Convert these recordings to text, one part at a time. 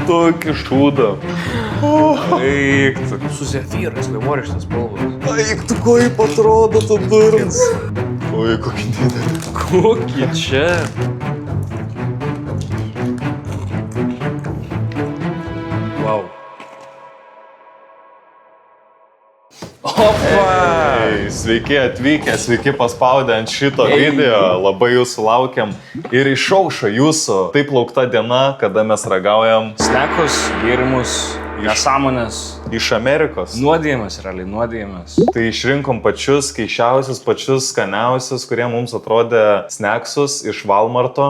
Tokį šūdą. Eik, su zefyrais, vaivorykštės spalvos. Eik, tu kaip atrodo tu durnas. Oi, kokį didelį. Kokį čia? Wow. Opa! Ei, sveiki atvykę, sveiki paspaudę ant šito video, labai jūsų laukiam. Ir išaušo jūsų taip laukta diena, kada mes ragaujam Snekus, gėrimus, nesąmonės. iš Amerikos. Nuodėjimas, realiai, nuodėjimas. Tai išrinkom pačius keiščiausius, pačius skaniausius, kurie mums atrodė sneksus iš Walmarto.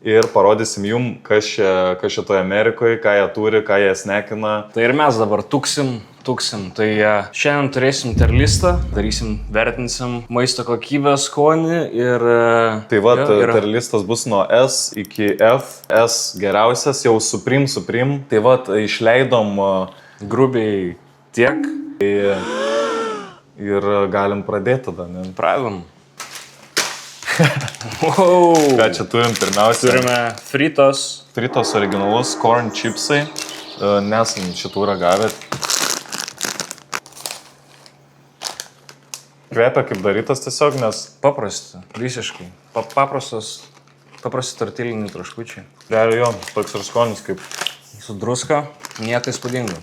Ir parodysim jum, kas čia toje Amerikoje, ką jie turi, ką jie snekina. Tai ir mes dabar tuksim. Tai šiandien turėsim terlistą, darysim, vertinsim maisto kokybę, skonį ir... Tai va, terlistas bus nuo S iki F. S geriausias, jau Supreme. Tai va, išleidom grubiai tiek. Ir galim pradėti tada, ne? Pradedam. Wow. Ką čia turim pirmiausia? Turime fritos. Fritos originalus, corn chipsai. Nesam šitų ragavę. Kvepia kaip darytas tiesiog, nes... Paprasti, visiškai. Paprasti tortiliniai traškučiai. Realiai jo, toks ir skonis kaip... Su druska, nieko įspūdingo.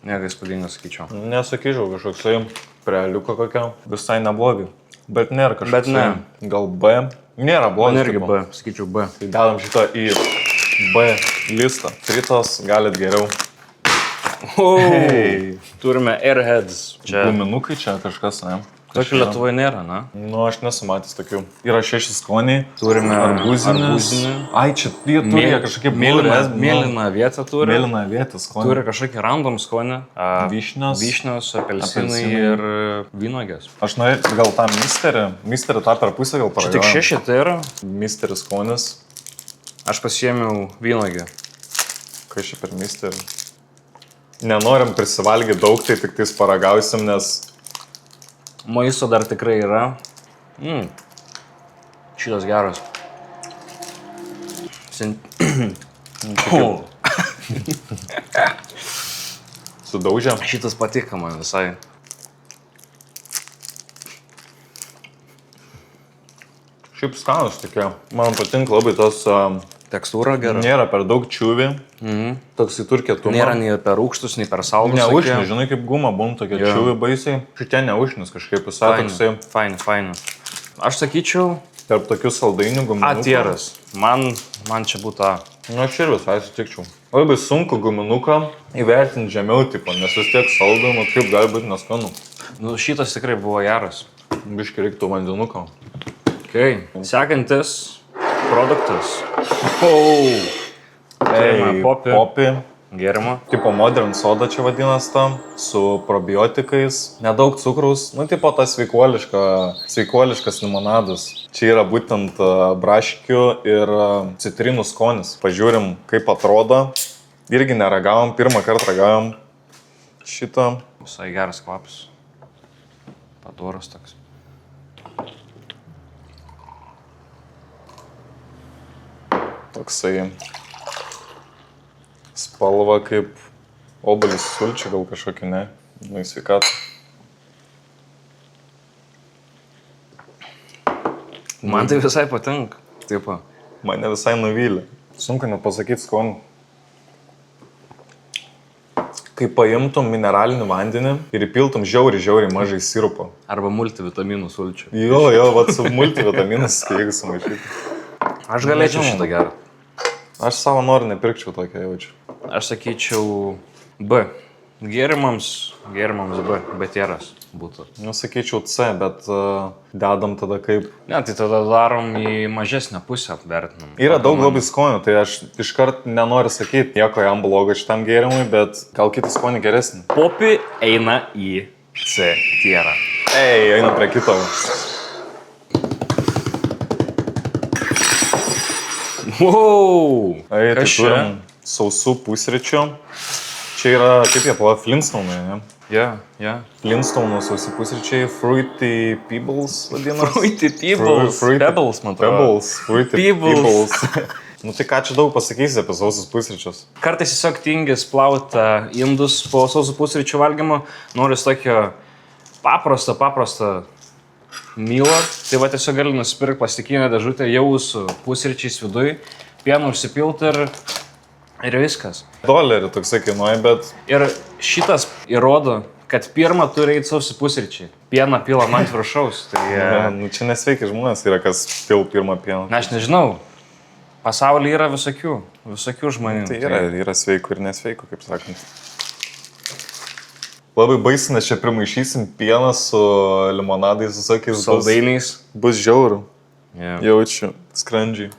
Nieko įspūdingo, sakyčiau. Nesakyčiau, kažkoksai preliuko kokio. Visai neblogai. Bet nėra kažkoksai. Bet ne. Gal B. Nėra blogas. Man irgi B, sakyčiau B. Tai dedam šitą į B listą. Fritos galit geriau. Hey. Turime Airheads. Guminukai čia kažkas, ne? Tokių Lietuvoje nėra, na? Nu, aš nesu matęs tokių. Yra 6 skoniai. Turime arbūzinis. Ai, čia jie turi kažkokie mėlyną vietą turi. Mėlyną vietą skonį. Turi kažkokį random skonį. Vyšnios, apelsinai ir vynuogės. Aš norėjau gal tą misterį tą per pusę gal paragavau. Čia tik 6 tai yra. Misteris skonis. Aš pasiėmiau vynuogę. Kas čia per misterį? Nenorim prisivalgyti daug, tai tik tais paragausim, nes... Maisto dar tikrai yra. Šitas geras. Sudaužė. Šitas patika man visai. Šiaip skanus tokie. Man patinka labai tos... Tekstūra gera. Nėra per daug čiuvi. Toks į turi kietumą. Nėra nei per rūgštus, nei per saldus. Neužnis, žinai kaip guma, būm tokie čiuvi baisiai. Šitie neužnis kažkaip visai toksai. Faini. Aš sakyčiau... Tarp tokių saldainių guminukų. Atieras. Man čia būtų A. Nu, aš ir visai sutikčiau. Labai sunku guminuką įvertinti žemiau, tipo, nes vis tiek saldu, nu kaip gali būti neskanu. Nu, šitas tikrai buvo geras. Biškai reiktų vandenuko. Okay. Sekantis produktas. Popi. Gėrimą. Tipo modern soda čia vadinasi tam, su probiotikais, nedaug cukraus, nu tipo tas sveikuoliškas limonadas. Čia yra būtent braškių ir citrinų skonis. Pažiūrim, kaip atrodo. Irgi neragavom, pirmą kartą ragavom šitą. Visai geras kvapas. Padoras toks. Toksai spalva kaip obelis sulčių, gal kažkokį, ne? Nu, į sveikatą. Man tai visai patinka. Taip. Mane visai nuvylė. Sunku net pasakyti skonį. Kai paimtum mineralinį vandenį ir įpiltum žiauriai mažai sirupo. Arba multivitaminų sulčių. Jo, vat su multivitaminas, jeigu sumaišyti. Aš galėčiau šitą gerą. Aš savo norį nepirkčiau tokią jaučiu. Aš sakyčiau B. Gėrimams B, bet Atieras būtų. Nu, sakyčiau C, bet dedam tada kaip... Ne, tai tada darom į mažesnę pusę, vertinam. Yra daug labai skonių, tai aš iškart nenoriu sakyti nieko jam blogo šitam gėrimui, bet gal kitą skonį geresnį. Popi eina į C tierą. Eina prie kito. Wow! Tai turim sausų pusryčių. Čia yra, kaip jie pava, Flintstone'ai, ne? Ja. Flintstone'ų sausi pusryčiai, Fruity Pebbles vadinasi. Fruity Pebbles. Pebbles, man atrodo. Fruity Pebbles. Nu tai ką čia daug pasakysi apie sausus pusryčius? Kartais tiesiog tingis plauti indus po sausų pusryčių valgymo. Noriu tokio paprasto mylo. Tai va tiesiog gali nusipirkti plastikinę dėžutę jau su pusryčiais viduj, pienu užsipilti ir viskas. $1 toksai kainuoja, bet... Ir šitas įrodo, kad pirmą turi eiti sausi pusryčiai. Pieną pilam ant viršaus. Tai, Nu, čia nesveiki žmonės yra, kas pil pirmą pieną. na, aš nežinau. Pasaulyje yra visokių žmonių. Tai yra sveikų ir nesveikų, kaip sakant. Labai baisi, nes čia primaišysim pieną su limonadais, visokiais Saldainiais. Bus žiauru. Yeah. Jaučiu, skrandžiai.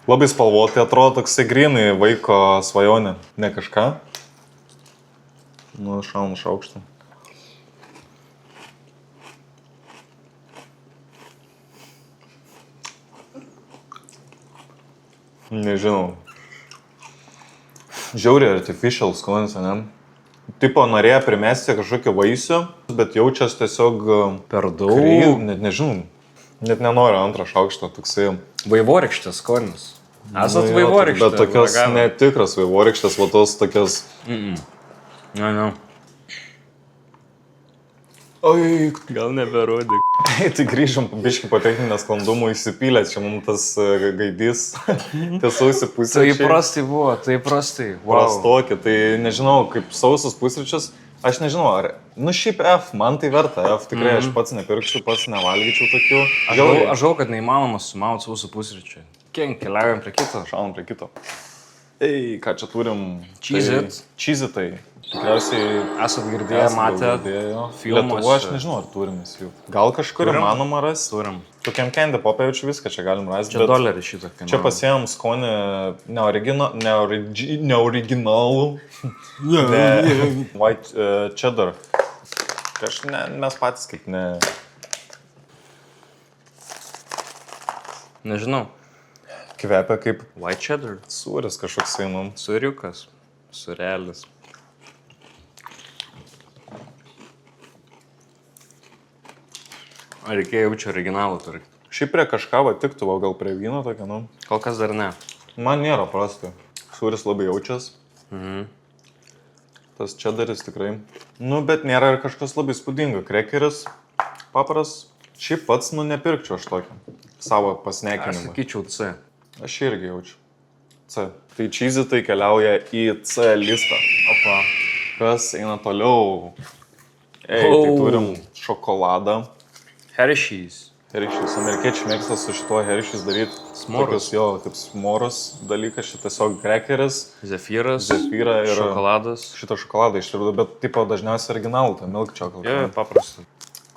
Labai spalvotai atrodo toksai grinai vaiko svajonė. Ne kažką. Nu, šaunu šaukštą. Nežinau. Žiauriai artificial skonis, ne? Tipo norėjo primesti kažkokį vaisių, bet jaučias tiesiog Per daug. net nežinau. Net nenoriu antrą šaukštą, toksai. Vaivorykštės skonis. Esat Nu jo, vaivorykštė. Bet tokios netikras vaivorykštės, va tos tokios... Ne. Oi, Gal neberodyk. tai grįžom biškį po techninio sklandumų įsipylę, čia mums tas gaidys, tie sausi Tai pusryčiai. įprastai buvo, tai įprastai. Prastoki, tai nežinau, kaip sausus pusryčius, aš nežinau, ar... Nu šiaip F, man tai verta F, tikrai aš pats nepirksiu, pats nevalgyčiau tokių. Aš žinau, kad neįmanoma sumauti sausų pusryčių. Keliaujam prie kito. Šaunam prie kito. Ei, ką čia turim? Cheez-It. Cheez-Itai. Tikriausiai... Esat girdėję, matę filmuose. Lietuvo aš nežinau, ar turim jų. Gal kažkur Turim? įmanoma rasti. Turim. Tokiam candy pop jaučiu viską čia galim rasti. Čia $1 šitą kainuoja. Čia pasiėmėm skonį neoriginalų. White cheddar. Mes patys kaip ne... Nežinau. Kvepia kaip White cheddar. sūris kažkoks einam. Suriukas. Surelis. Ar reikėjo jaučio originalų turi? Šiaip prie kažką va tiktų, o gal prie vyno tokio, nu. Kol kas dar ne. Man nėra prastai. Sūris labai jaučias. Tas čedaris tikrai. Nu, bet nėra ir kažkas labai spūdinga. Krekeris, papras. Šiaip pats, nu, nepirkčiau aš tokį. Savo Aš pasneikinimą. sakyčiau C. Aš irgi jaučiu. C. Tai cheez-itai keliauja į C listą. Opa. Kas eina toliau? Tai turim šokoladą. Hershey's. Hershey's. Amerikiečiai mėgsta su šituo Hershey's daryti. S'morus. Jo, kaip s'morus dalykas. Šitą tiesiog krekeris. Zefyras. Zefyrą ir... Šokoladas. Šitą šokoladą ištirdu, bet tipo dažniausiai originalų, tai milk chocolate. Jo, paprasta.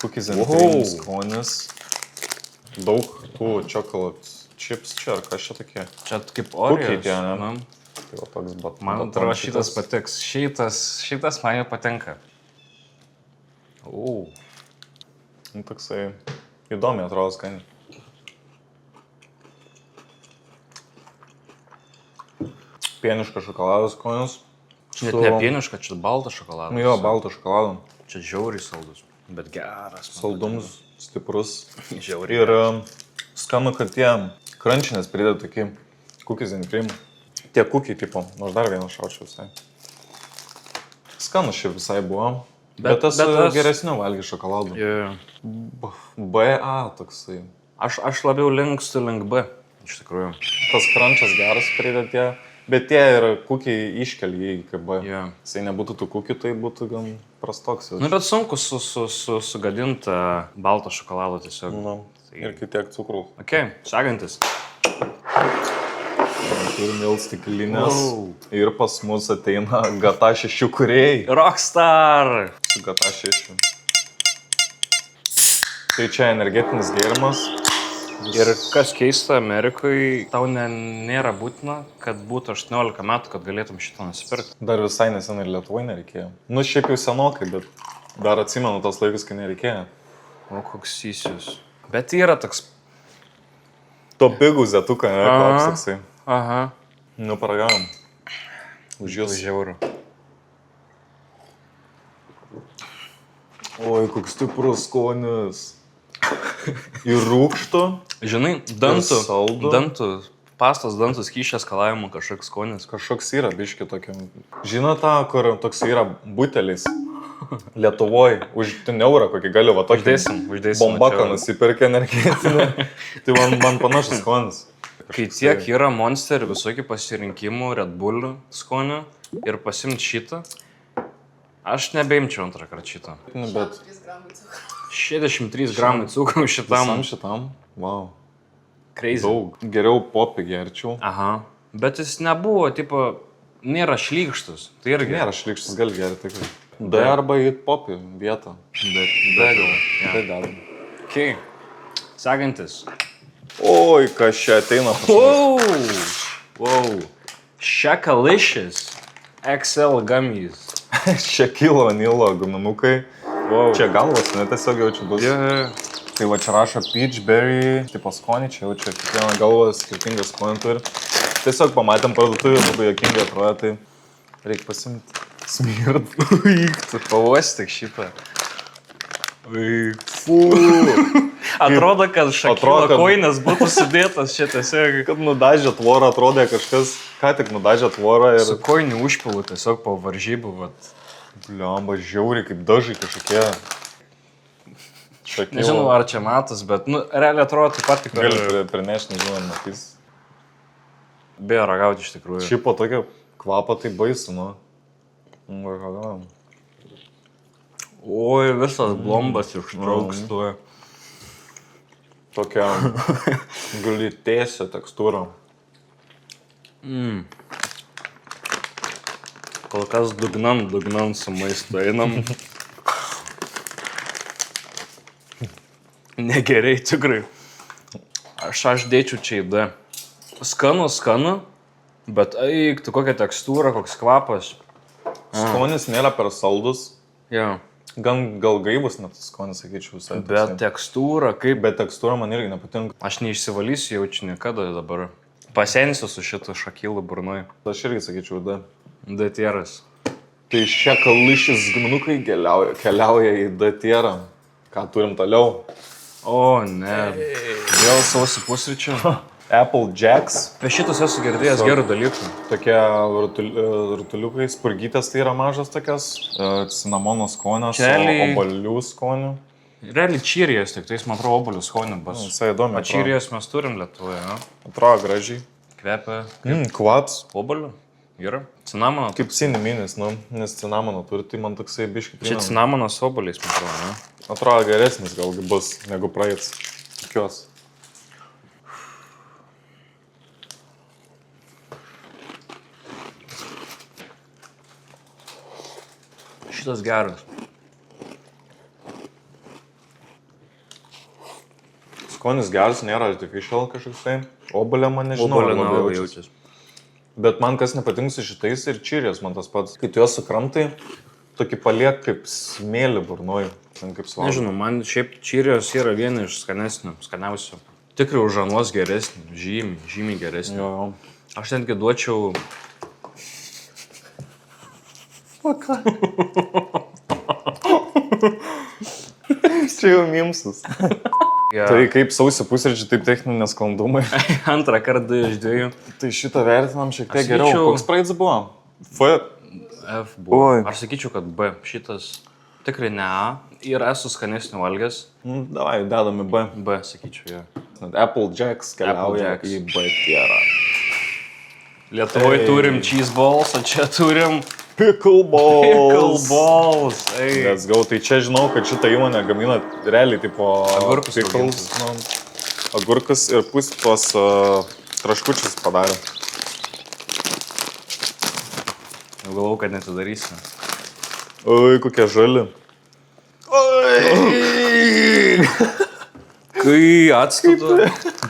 Cookies and cream skonis. Daug tų chocolate chips čia, ar kas čia tokie? Čia kaip Cookie Oreos. tie, ne? Na, Tai va toks man atrodo, šitas patiks. Šitas man jau patinka. Nu, toksai įdomiai atrodo skaniai. Pieniškas šokoladas skonis. Net ne pieniška, čia baltas šokoladas. Nu jo, baltas šokoladas. Čia žiauriai saldus. Bet geras. Saldums, stiprus. Žiauriai. Ir skanu, kad tie crunčinės prideda tokį cookies and cream. Tie cookie tipo, nors dar vieną šaučiau visai. Skanu šiaip visai buvo. Bet tas geresnių valgy šokoladų. BA toksai. Aš labiau linkstu link B, iš tikrųjų. Tas crunchas geras pridėtė, bet tie ir cookie iškeli jį kaip B. Yeah. Jei nebūtų tų cookie, tai būtų gan prastoks. Nu, bet sunku sugadinti baltą šokoladą tiesiog. Nu, ir kai tiek cukrų. Ok, sekantis. Turim vėl stiklinės. Ir pas mus ateina Gata 6 kūrėjai. Rockstar! Su Gata 6. Tai čia energetinis gėrimas. Ir kas keista, Amerikoje tau nėra būtina, kad būtų 18 metų, kad galėtum šitą nusipirkti. Dar visai nesenai ir Lietuvoje nereikėjo. Nu, šiaip jau senokai, bet dar atsimenu tos laikus, kai nereikėjo. O koks įsius. Bet yra toks... To pigų zetuką, ne, koks toksai. Aha. Nu, paragavom. Už jūs. Žiauru. Oi, koks stiprus skonis. ir rūgštų. Žinai, dantų, saldu. pastos dantų skyšės kalavimo kažkoks skonis. Kažkoks yra biški tokia. Žinot tą, kur toks yra butelis. Lietuvoje už 10 eurą kokį galiu, va tokį Uždėsim. bombaką nusipirkę energetinę. Tai man panašus skonis. Kai tiek yra Monster visokių pasirinkimų, Red Bull skonio ir pasimt šitą, aš nebeimčiau antrą kartą šitą. Bet 63 gramai cukrų visam šitam, wow, crazy. daug. Geriau popį gerčiau. Aha, bet jis nebuvo, tipo, nėra šlykštus. Tai irgi. Nėra šlikštis, gali gerti tikrai. D arba į popį vietą. D gal. D dedam. Okay. Sekantis. Oi, kas čia ateina pas mus. Wow. Shakalicious XL gummies. Šekilo vanilo guminukai. Wow. Čia galvas, ne tiesiog jaučiu bus. Yeah. Tai va čia rašo peach berry, tipo skonį, čia jaučia kiekvieną galvą skirtingą skonį turi. Tiesiog pamatėm parduotuvę, labai jokingai atrodo, tai reikia pasimti. Smird. Pavosti tik šitą. Fu. Atrodo, kad šakilo Atrodo, kad- koinės būtų sudėtas čia tiesiog. Kad nudažė tvorą, atrodė kažkas, ką tik nudažė tvorą ir... Su koiniu užpilu tiesiog po varžybų. Vat. Bliamba, žiauriai, kaip dažai kažkokie. Šakilo. Nežinau, ar čia matas, bet, nu, realiai atrodo taip pat kaip ir... Gali prinešti, nežinau, matys. Beje, ragauti iš tikrųjų. Šiaip po tokio kvapo tai baisu, nu. Ragaujam. Oi, visas blombas ištrauks tuo. Tokia glitėsio tekstūra. Kol kas dugnan su maistu einam. Negerai, tikrai. Aš dėčiau čia į D. Skanu, bet eik, tu kokia tekstūra, koks kvapas. Skonis nėra per saldus. Jo. Gal gaivus net skonis, sakyčiau, visai. Bet tekstūra, kaip... Bet tekstūra man irgi nepatinka. Aš neišsivalysiu jaučiu niekada dabar. Pasensiu su šitu šakilu burnoj. Aš irgi sakyčiau, D. D tieras. Tai šie kališis gminukai keliauja į D tierą. Ką turim toliau? O, ne. Vėl sausi pusryčių. Apple Jacks. Apie šitus esu girdėjęs gerų dalykų. Tokie rutuliukai, spurgytės tai yra mažas tokias. Cinamono skonio su Realiai- obalių skoniu. Realiai čirijas, tik tais, man atrodo, obolių skonį bus. Visai įdomi. O čirijas mes turim Lietuvoje, ne? Atrodo gražiai. Kvepia Kvaps. obolių. Yra. Cinamono. Kaip ciniminis, nu, nes cinamono turi, tai man toksai biški Čia primena. cinamonas su oboliais, man atrodo, ne? Atrodo geresnis galgi bus negu praeits. Tikiuosi. Šitas geras. Skonis geras, nėra artificial kažkoks tai. Obolė man nežinau. Obolio ar labai nelabai jaučiasi. jaučiasi. Bet man kas nepatinka su šitais ir čirijas man tas pats. Kai tu juos sukramtai, tokį paliek kaip smėlį burnoj. Ten kaip svalgo. Nežinau, man šiaip čirijas yra viena iš skaniausių. Tikrai už anuos geresnį, žymiai geresnį. Jo. Aš netgi duočiau... Čia jau mimsus. Ja. Tai kaip sausio pusryčiai, taip techninė sklandumai. Antrą kartą iš 2. Tai šitą vertinam šiek tiek Aš geriau. sakyčiau- Koks praeits buvo? F. F buvo. Oi. Aš sakyčiau, kad B. Šitas tikrai ne A. Ir esu skanesnių valgęs. Davai, dedame B. B, sakyčiau, jo. Apple Jacks keliauja Jacks. į B tierą. Lietuvoje Ei. turim cheese balls, o čia turim Pickleballs. pickleballs. Ei. Let's go. Tai čia žinau, kad šitą įmonę gamina realiai tipo Agurkus pickles. Nu, agurkus ir pusę tuos traškučius padarė. Jau galvau, kad netidarysiu. Oi, kokie žali. Kai atstutu.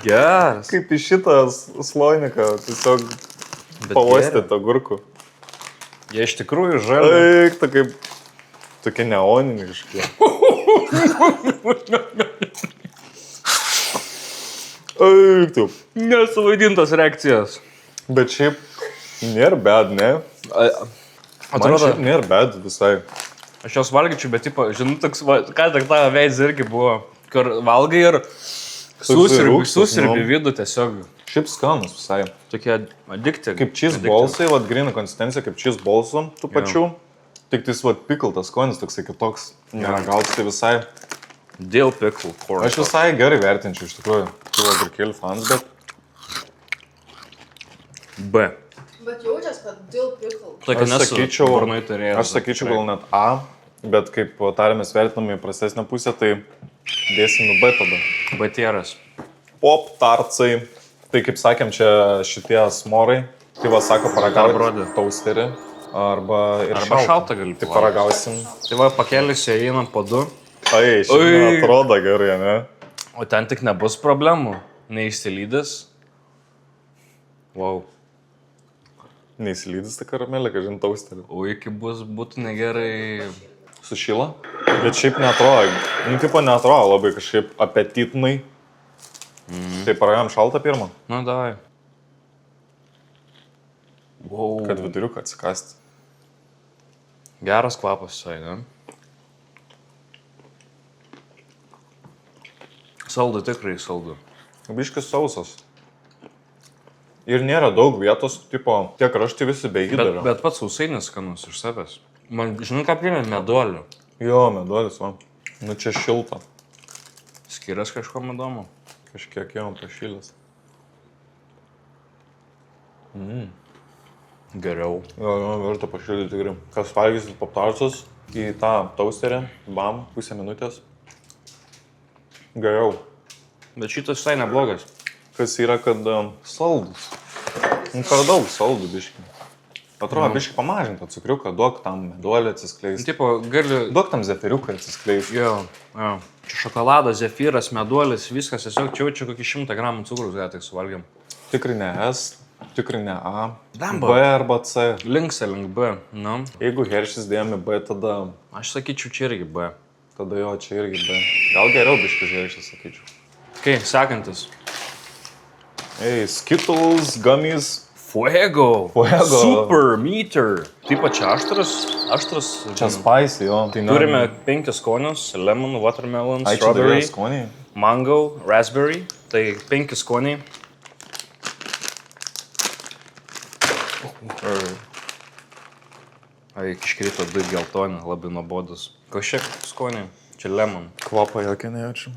Geras. Kaip į šitą sloiniką tiesiog Bet pavostėt agurkų. Jie iš tikrųjų žali. Eik, ta kaip tokie neoniniai kažkokie. Eik, tu. Nesuvaidintos reakcijos. Bet šiaip nėra bad, ne? Man Atrodo, šiaip nėra bad visai. aš jos valgyčiau, bet, tipo, žinau, toks, ką tik tavo veids irgi buvo kur valgai ir rūgštus, susirbi vidų tiesiog Šiaip skanus visai. tokie adikti. Kaip cheese ballsai, vat grina konsistencija kaip cheese ballsų tų pačių. Tik tais vat pickle skonis toksai kitoks. Neragauts tai visai. Dėl pickle core. Aš visai gerai vertinčiau iš tikrųjų. Tu agurkėlių fans, bet... B. Bet jaučias, kad dill pickle. Tokia Aš sakyčiau gal net A, bet kaip tarėmės vertinami į prastesnę pusę, tai dėsim B tada. Batieras. Pop tartsai. Tai kaip sakėm, čia šitie smorai. Tai va sako, Brody. paragauti tausterį. Arba šaltą gali Tai plauti. paragausim. Tai va, pakeliusi einam po 2. Ai, šiandien atrodo gerai, ne? O ten tik nebus problemų. Neįsilydęs. Wow. Neįsilydęs ta karamelė, kažin tausterį. O iki būtų negerai. Sušyla. Bet šiaip neatrodo. Nu, tipo neatrodo labai kažkaip apetitinai. Tai paragam šaltą pirmą. Nu, davai. Wow. Kad viduriuką atsikasti. Geras kvapas visai, ne? Saldu, tikrai saldu. Biškis sausas. Ir nėra daug vietos, tipo, tie kraštai visi be įdario. Bet pats sausainis skanus iš savęs. Man, žinai, ką primė meduolių. Jo, meduolis, va. Nu čia šilta. Skirias kažko įdomu. Kažkiek jau pašylęs. Geriau. Jo, verta pašildyti tikrai. Kas valgysit poptarsus į tą tausterį, bam, pusę minutės. Geriau. Bet šitas visai neblogas. Kas yra, kad saldus. Nu, per daug saldų biškį. Atrodo, biškį pamažintą cukriuką, duok tam meduolį atsiskleisti. Tipo, gali... Duok tam zefiriuką atsiskleisti. Jo. Čia šokoladas, zefyras, meduolis, viskas, tiesiog čia kokį 100 gramų cukrus gal tik suvalgiam. Tikrai ne S, tikrai ne A, Damba. B arba C. Linksė link B, nu. Jeigu heršis dėjome B, tada Aš sakyčiau, čia irgi B. jo, čia irgi B. Gal geriau biškis heršis, sakyčiau. Kai, sekantis. Ei, Skittles, gummies. Fuego. Super meter. Taip pat čia aštras. Čia spicy, jo. Tai Turime 5 skonius. Lemon, watermelon, Ai, čia strawberry, davėjo skoniai. mango, raspberry. Tai 5 skoniai. Ai, iškrito 2 geltoni, labai nuobodus. Kažkiek skoniai. Čia lemon. Kvapą jokio nejaučiu.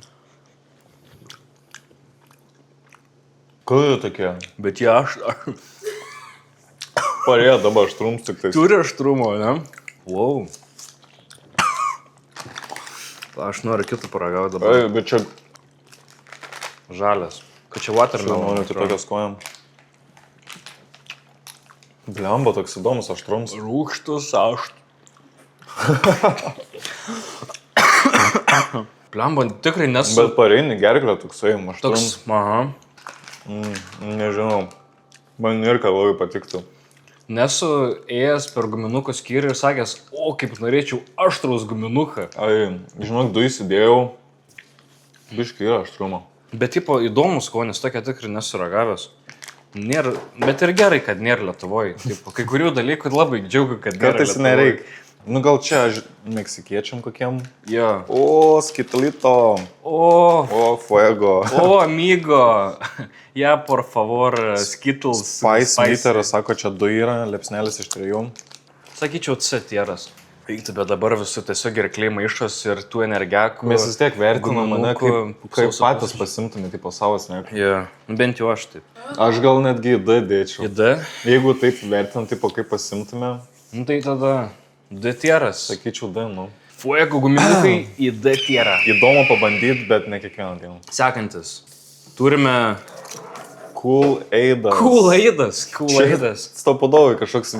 Kur jie tokie? Bet jie Parėjo dabar aštrums tik tais. turi aštrumo, ne? Wow. Aš noriu kitą paragauti dabar. Ai, bet čia... Žalias. Kad čia Čia watermelon. noriu kitokias kojam. Blemba, toks įdomus aštrums. Rūgštus Blemba, tikrai nesu. Bet pareini gerklę toksai aštrums. Aha. Nežinau. Man ir ką labai patiktų. Nesu ėjęs per guminukų skyrių ir sakęs, o kaip norėčiau aštraus guminuką. Ai, žinok, du įsidėjau. Biškai yra aštrumo. Bet tipo įdomus skonis, tokia tikrai nesuragavęs. Nėra, bet ir gerai, kad nėra Lietuvoje. Tipo, kai kurių dalykų labai džiaugiu, kad nėra Kartais Lietuvoj. nereik. Nu gal čia meksikiečiam kokiem. Jo. O, skitlito. O, fuego. O, amigo. Ja, por favor, Skittles. Spice meter, sako, čia du yra, lepsnelis iš 3. Sakyčiau, C tieras. Eikti, bet dabar visų tiesiog gerkliai maišos ir tų energiakų. Mes vis tiek vertinam mane, kaip sausio patys pasimtume, tipo savo sneką. Jo, bent jau aš taip. Aš gal netgi į D dėčiau. Į D? Jeigu taip vertinam, tipo kaip pasimtume, Nu tai tada D tieras. sakyčiau D, nu. Fuego guminukai į D tierą. Įdomu pabandyti, bet ne kiekvieną dieną. Sekantis. Turime Cool Aidas. Cool Aidas. Stopadovai kažkoks,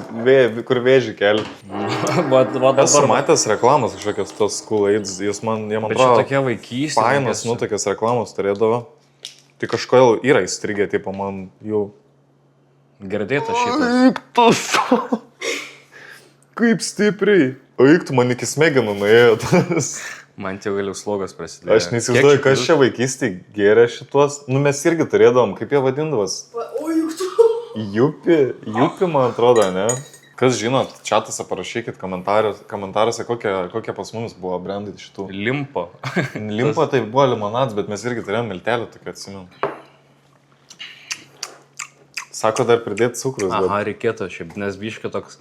kur vėžį keli. Esu Dabar matęs reklamas kažkokios tos Cool Aids, jie man Bet čia atrodo tokia vaikystė. fainas, nu tokias reklamos turėdavo. Tai kažkodėl yra įstrigę, tipo man jau... Girdėta šitas. Kaip stipriai. Eik, tu man iki smegenų nuėjo. Man jau vėliau slogas prasidėjo. Aš neįsivaizduoju, kas čia vaikystėje gėrė šitos. Nu mes irgi turėdavom, kaip jie vadindavas. O, juk tu. Jupi, man atrodo, ne? Kas žinot, čatose parašykit komentaruose, kokie pas mumis buvo brandai šitų. Limpo. Limpa tai buvo limonadas, bet mes irgi turėjom miltelį, tokį atsimenu. Sako dar pridėti cukrus. Aha, reikėtų šiaip, nes biškė toks...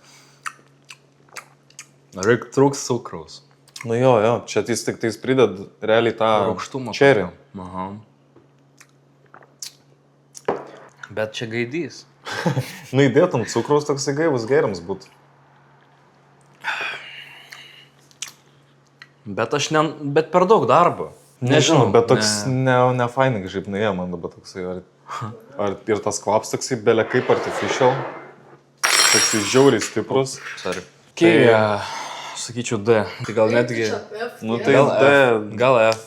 Trūks cukraus. Nu jo, čia jis tik tais prided realiai tą Rūgštumą. čerį. Aha. Bet čia gaidys. Nu įdėtum cukraus, toks gaivus gėrimas būtų. Bet aš bet per daug darbo. Nežinau, bet toks ne fainai kažkaip nuėjo man dabar toksai. Ar ir tas kvaps toksai belia kaip artificial. Toksai žiauriai stiprus. Sorry. Sakyčiau D. Tai gal netgi... Nu tai Gal D. Gal F.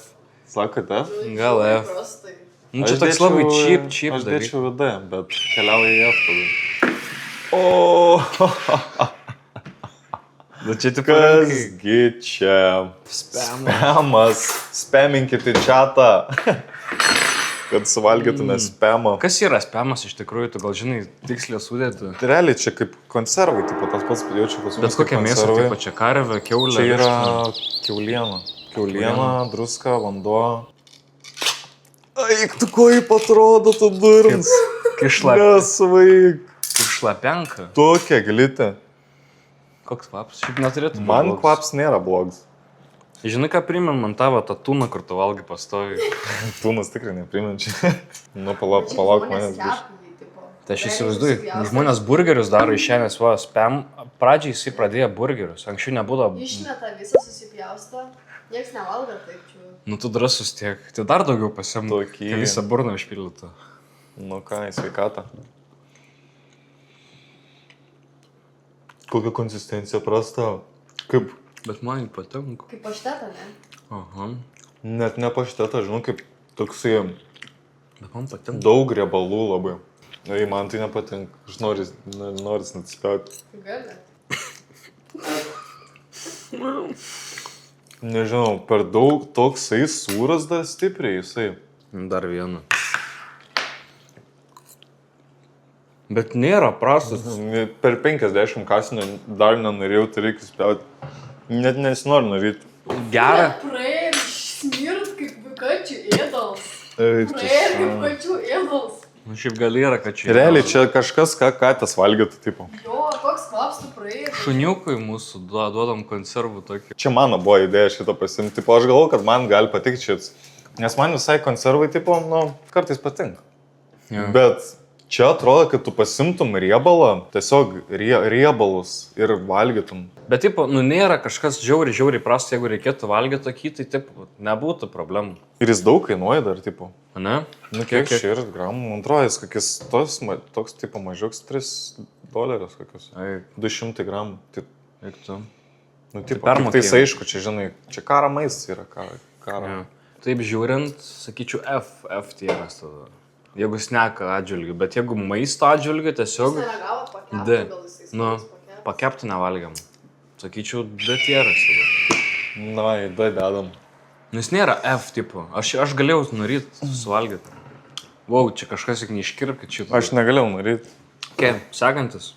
Sakote? Gal F. Nu čia toks labai cheap Aš dalykas. dėčiau D, bet keliauja į F tada. O, Nu čia tipo kasgi čia? Spamas. Spaminkit į čatą. Kad suvalgytume spamą. Kas yra spamas iš tikrųjų, tu gal žinai tiksliai sudėti? Realiai čia kaip konservai, tipo tas pats jaučiu pas mus. Bet kokia mėsa, taip čia karvė, kiaulė. Čia yra kiauliena. Kiauliena, druska, vanduo. Eik, tu ko jį atrodo, tu durns. Nesvaig. Kaip šlapenka. Tokia glitė. Koks kvapas? Šiaip neturėtų būti. Man kvaps nėra blogas. Žinai, ką primėm man tavo tą tūną, kur tu valgai pastovi. Tūnas tikrai nepriminčia. Nu, palauk manęs biš. Tai aš įsivaizduoju, žmonės burgerius daro išėnės, va, spam. Pradžiai jisai pradėjo burgerius, anksčiau nebūdavo. Išmeta visą susipjaustą, nieks nevalgo taip čia. Nu, tu drasus tiek, tai dar daugiau pasiėm, Tokį. kai visą burną išpildytų. Nu ką, į sveikatą. Kokia konsistencija prasta. Kaip? Bet man jį patinka. Kaip paštetą, ne? Aha. Net ne paštetą, žinau, kaip toksai Bet man patinka. daug riebalų labai. Ei, man tai nepatinka. Aš noris netispėti. Gali. Nežinau, per daug toksai sūras dar stipriai jisai. Dar vieną. Bet nėra prastas. Per 50 kasinių dar nenorėjau, tai reikia spėti. Net nesinori norėti. Gerą. Praėjai smirt kaip kačių ėdals. Eik, Praėjai kaip kačių ėdals. Nu, šiaip gal yra, kad čia... Realiai čia kažkas, ką katės valgytų, tipo. Jo, koks kvaps tu praėjai. Šuniukui mūsų duodam konservų tokį. Čia mano buvo idėja šitą pasimti. Tipo, aš galvoju, kad man gali patikti šis. Nes man visai konservai, tipo, nu, kartais patinka. Ja. Bet čia atrodo, kad tu pasimtum riebalą, tiesiog riebalus ir valgytum. Bet, tipo, nu, nėra kažkas žiauriai prasta, jeigu reikėtų valgyti tokį, tai, tipo, nebūtų problemų. Ir jis daug kainuoja dar, tipo. Ne? Nu, kiek čia ir gramų, man atrodo, jis kokius toks, tipo, mažiuks $3 kokius. Ai, 200 gramų. Tai, eik tu. nu, tipo, permokėjai. tai aišku, čia, žinai, čia karo maistas yra, karo. Ja. Taip žiūrint, sakyčiau, F tieras tada. Jeigu sneka atžvilgiu, bet jeigu maisto atžvilgiu, tiesiog... Jis neregavo pakepti, D. gal jisai Nu, pakepti. pakepti nevalgiam. Sakyčiau, D tieras tada. Na, į D dedam. Nes nėra F tipo. Aš galėjau nuryt suvalgyti. Vau, čia kažkas tik neiškirpkit šitą. Aš negalėjau norėti. Okay, sekantis.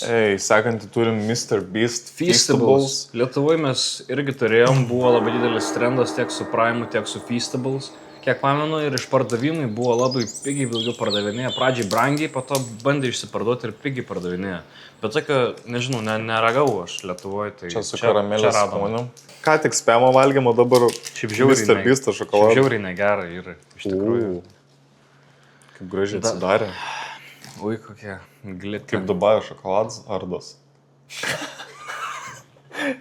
Ei, sekantį turim Mr. Beast Feastables. Lietuvoje mes irgi turėjom, buvo labai didelis trendas tiek su Prime, tiek su Feastables. Kiek pamenu, ir išpardavimai buvo labai pigiai daugiau pardavinėję. Pradžiai brangiai, po to bandė išsiparduoti ir pigiai pardavinėję. Bet tokio, nežinau, neragau aš Lietuvoje. Tai Čia su karamelės radom. skoniu. Ką tik spemo valgymo, dabar Šiaip žiauriai Mr. Beast'o šokoladas. Šiaip žiauriai negerai yra, iš tikrųjų. Kaip gražiai atsidarė. Ui, kokie glitė. Kaip Dubajo šokoladas ardos.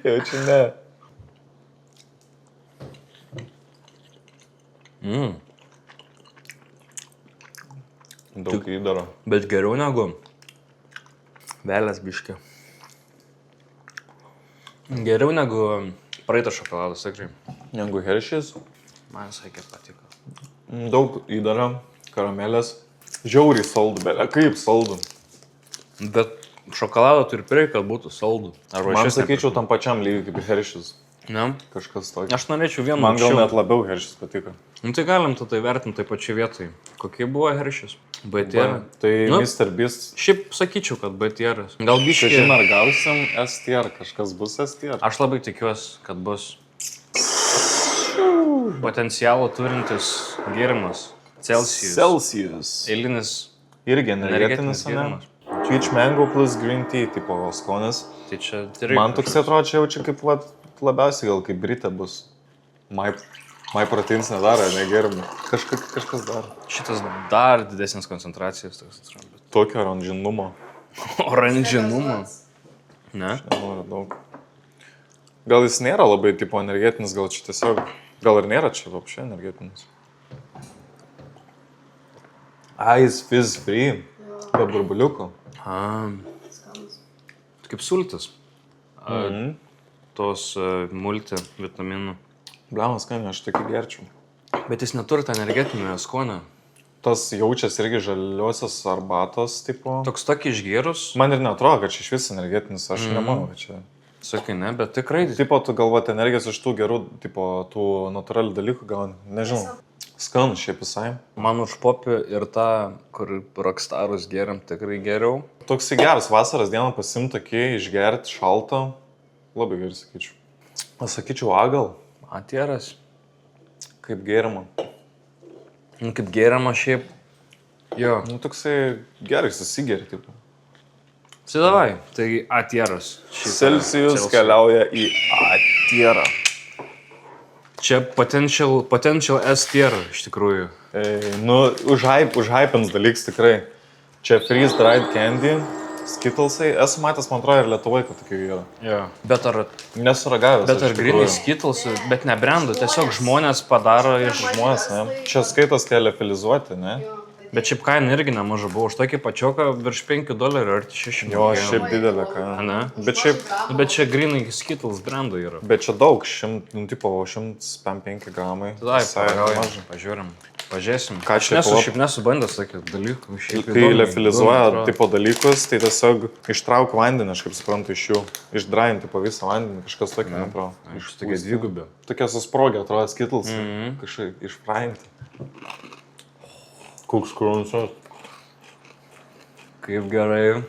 Jaučiu ne. Daug įdaro. Bet geriau negu velės biškė. Geriau negu praeitas šokoladas, tikrai. Negu Hershey's. Man visai kaip patiko. Daug įdaro. Karamelės. Žiauriai saldu, bet kaip saldu. Bet šokolado turi prireikti, kad būtų saldu. Man sakyčiau tam pačiam lygiai kaip Hershey's. Ne? Kažkas tokio. Aš norėčiau vienu Man gal aukščiau. net labiau Hershey's patiko. Nu, tai galim tada įvertinti taip pačiai vietai. Kokie buvo Hershey's? BTR. Tai Nu. Mr. Beast. Šiaip sakyčiau, kad BTR. Gal biškai. Šiandien ar gausim STR, kažkas bus STR. Aš labai tikiuosi, kad bus potencialų turintis gėrimas. Celsius. Eilinis Irgi energetinis, ne? gėrimas. Peach mango plus green tea tipo skonis. Tai čia Man toks atrodo, čia jaučia kaip labiausiai gal kaip Britė bus. My proteins nedaro, negėrimų. Kažkas daro. Šitas dar didesnis koncentracijas. Tokio oranžinumo. Oranžinumo. Ne? Nenoriu daug. Gal jis nėra labai tipo energetinis, gal čia tiesiog... Gal ir nėra čia vapšė energetinis. Jis fizz free. Be burbuliuko. Skanus. Kaip sultis. Tos multivitaminų. Blemas, skaniai, aš tokį gerčiau. Bet jis neturi tą energetinio skonio. Tas jaučias irgi žaliosios arbatos tipo. Toks tokį išgėrus. Man ir neatrodo, kad čia iš vis energetinis, aš nemanau, kad čia. Sakai, ne, bet tikrai. Tipo, tu galvoti energijos iš tų gerų, tipo, tų natūralių dalykų gal, nežinau. Skanus šiaip visai. Man už popį ir tą, kur rockstarus geriam, tikrai geriau. Toks geras vasaros dieną pasimti tokį, išgerti šaltą. Labai gerai sakyčiau. Aš sakyčiau, gal. Atieras. Kaip gėrimą. Nu, kaip geriama šiaip. Jo. Nu, toksai gerai susigeri, tipo. Sidavai, tai atieras. Celsius keliauja į atierą. Čia potential S tier, iš tikrųjų. Nu, užhypins dalyks tikrai. Čia freeze dried candy, Skittlesai. Esu matęs, man atrodo, ir Lietuvoje, kad tokių yra. Jo. Bet ar Nesuragavęs. Bet ar grinai Skittles, bet ne brandų, tiesiog žmonės padaro iš... Žmonės, ne? Čia skaitos tie liofilizuoti, ne? Bet šiaip kaina irgi nemaža buvo, už tokį pačioką virš $5 ar 600. Jo, šiaip didelė kaina. Ne? Bet šiaip, Bet čia grinai Skittles brandų yra. bet čia daug, tipo 105 gramai. Tada Visai nemažai. pažiūrim. Pažiūrėsim. Ką čia Aš pala- šiaip nesu bandęs tokių dalykų. Šiaip Kai įdomu, liofilizuoja įdomu atrodo. tipo dalykus, tai tiesiog ištrauk vandenį, aš kaip suprantu, iš jų. Išdrain tipo visą vandenį, kažkas tokio, man atrodo. Iš tokia dvigubė. Tokie susprogę, atrodo, Skittles. Kažkaip išfrainti. Koks krūnusas. Kaip gerai.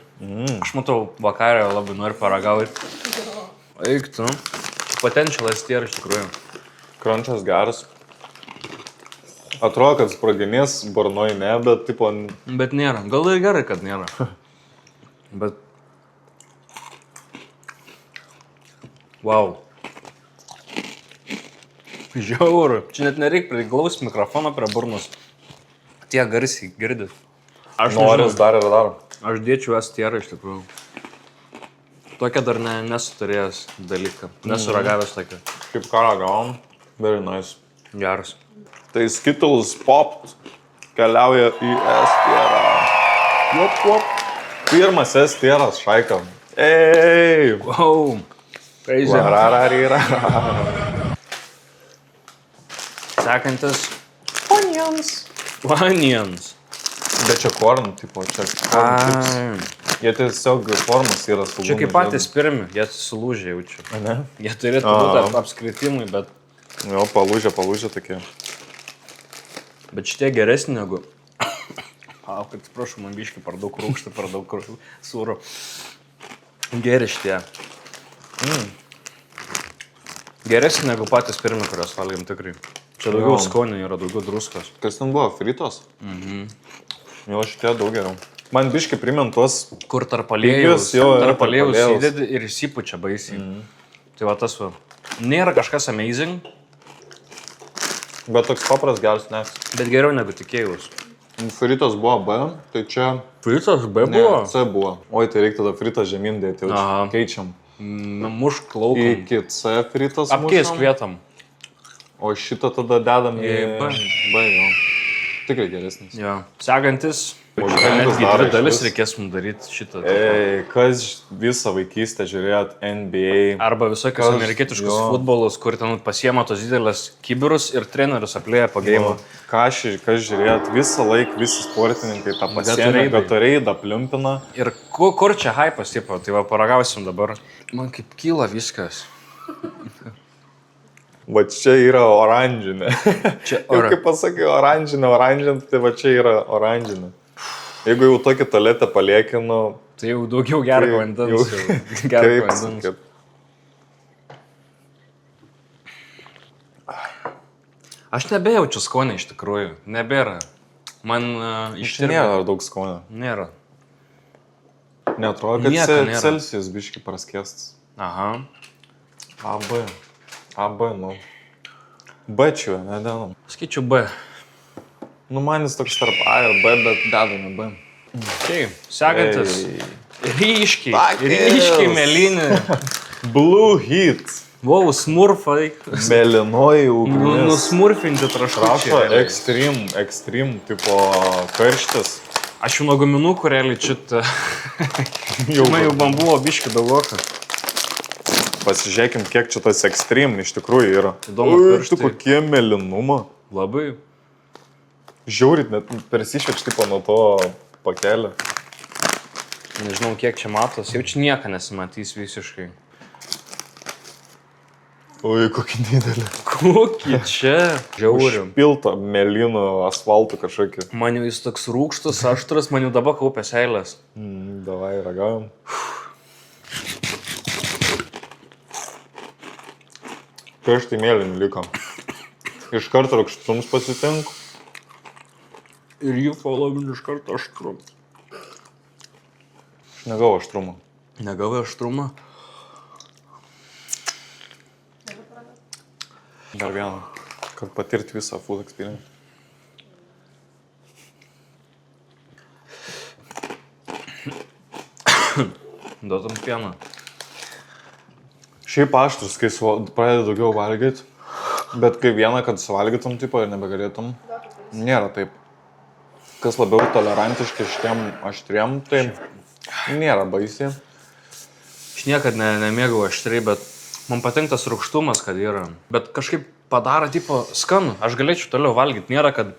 Aš matau, vakarą labai noriu paragauti. Eik tu. Potential S tier, iš tikrųjų. Krančas geras. Atrodo, kad sproginės Bornoj ne, bet tipo... Bet nėra. Gal ir gerai, kad nėra. Bet... Wow. Žiauru. Čia net nereik priglaust mikrofoną prie burnos. Tie garsiai girdit. Aš Noris nežinau. dar ir dar. Aš dėčiau S tierą iš tikrųjų. Tokia dar nesuturėjęs dalyką. Nesuragavęs tokia. Kaip ką ragavom. Very nice. Geras. Tai Skittles Popped keliauja į S tierą. Jop. Pirmas S tieras, šaika. Ei! Wow. Crazy. Larararira. Sekantis. Onions. Bet čia korn, tipo, čia korn chips. Jie tiesiog formas yra sulūžę. Čia kaip patys pirmi, jie sulūžė jaučiu. Ne? Jie turėtų būti apskritimui, bet Jo, palūžė tokie. šitie geresni negu... Kad atsiprašau, man biškai per daug rūkšta, per daug sūro. Geri šitie. Geresni negu patys pirmi, kurios valgėm tikrai. Čia daugiau Jo. skonio yra, daugiau druskos. Kas ten buvo? Fritos? Jo, šitie daug geriau. Man biškai primint tuos... Kur tarp aliejus, Pigius, jo, yra tarp aliejus tarp aliejaus. įdedi ir įsipučia baisiai. Tai va tas va. Nėra kažkas amazing, Bet toks papras geras, ne. bet geriau negu tikėjus. Fritos buvo B, tai čia... Fritas B Ne, C buvo. Oi, tai reikia tada fritas žemyn dėti, jau Aha. keičiam. Mušk laukom. Iki C fritas Apkeisk mušam, vietom. o šitą tada dedam į Į B. B, jo. Tikrai geresnis. Jo. Sekantis. Užkandis Netgi dar dvi dalis išvis. reikės mums daryti šitą. Kas visą vaikystę žiūrėjot NBA? Arba visokius Kas- amerikietiškus jo. futbolus, kur ten pasiema tos didelės kibirus ir trenerius aplėja po gėjimą. Kas žiūrėjot visą laiką, visi sportininkai tą pasiemė, Gatorade'ai. Gatorade'ą pliumpina. Ir kur čia hypas, tipo, tai va paragausim dabar. Man kaip kyla viskas. Va čia yra oranžinė. Čia Jau kaip pasakai, oranžinė, tai va čia yra oranžinė. Jeigu jau tokį tualetą paliekinu... Tai jau daugiau gerk vandens. Gerk vandens. Aš nebejaučiu skonį iš tikrųjų. Nebėra. Man Čia nėra daug skonio. Nėra. Neatrodo, kad Celsius biški praskestas. Aha. AB, nu. B čia, nededam. Skaičiu B. Nu, manis toks tarp A ir B, bet dedame B. Taip, sekantis. Takis. Ryškiai mėlyni. Blue Heat. Wow, smurfai. Mėlynoji ugnis. Nusmurfinti traškučiai. Rašo extreme, tipo karštis. Aš jau nuo guminukų realiai čitą. Jau man buvo biški daugoka. Pasižiūrėkim, kiek čia tas extreme iš tikrųjų yra. Įdomu, tu kokie mėlynumą. Labai. Žiaurit, net persišveč tipo nuo to pakelio. Nežinau, kiek čia matos. Jau čia nieko nesimatys visiškai. Oi, kokį didelį. Kokį čia? Žiauriu. Užpilta mėlynų asfaltų kažkokį. Man jau jis toks rūkštus, aštras, man jau dabar kaupės eilės. Davai, ragaujam. Karštai mėlynį liko. Iš karto rūkštums pasitinku. Ir jų following iš karto aštrum. Aš negavau aštrumo. Negavai aštrumą? Dar vieną, kad patirti visą food experience. Duotum pieną. Šiaip aštrus, kai pradedi daugiau valgyti, bet kai vieną, kad suvalgytum tipo ir nebegalėtum, nėra taip. Kas labiau tolerantiški šitiem aštriem, tai nėra baisiai. Aš niekad nemėgau aštriai, bet man patinka tas rūgštumas, kad yra. Bet kažkaip padaro tipo skanų. Aš galėčiau toliau valgyti. Nėra, kad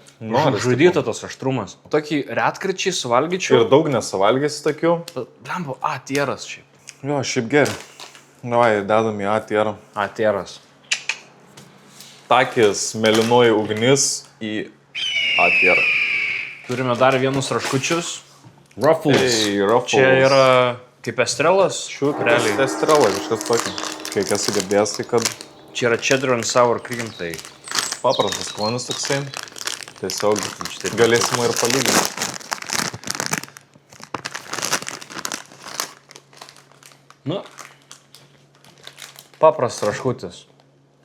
žudytų tas aštrumas. Tokį retkričiai suvalgyčiau. Ir daug nesuvalgysi tokių. Blembo, tieras šiaip. Jo, šiaip geri. Davai, dedam į tierą. Tieras. Takis, mėlynoji ugnis į tierą. Turime dar vienus raškučius. Ruffles. Ruffles. Čia yra kaip estrelas. Realiai. Estrela, kažkas tokio. Kai esi girdėjęs, tai kad... Čia yra cheddar and sour cream, tai... Paprastas skonis toksai. Tiesiog galėsime ir palyginti. Nu, paprastas traškutis.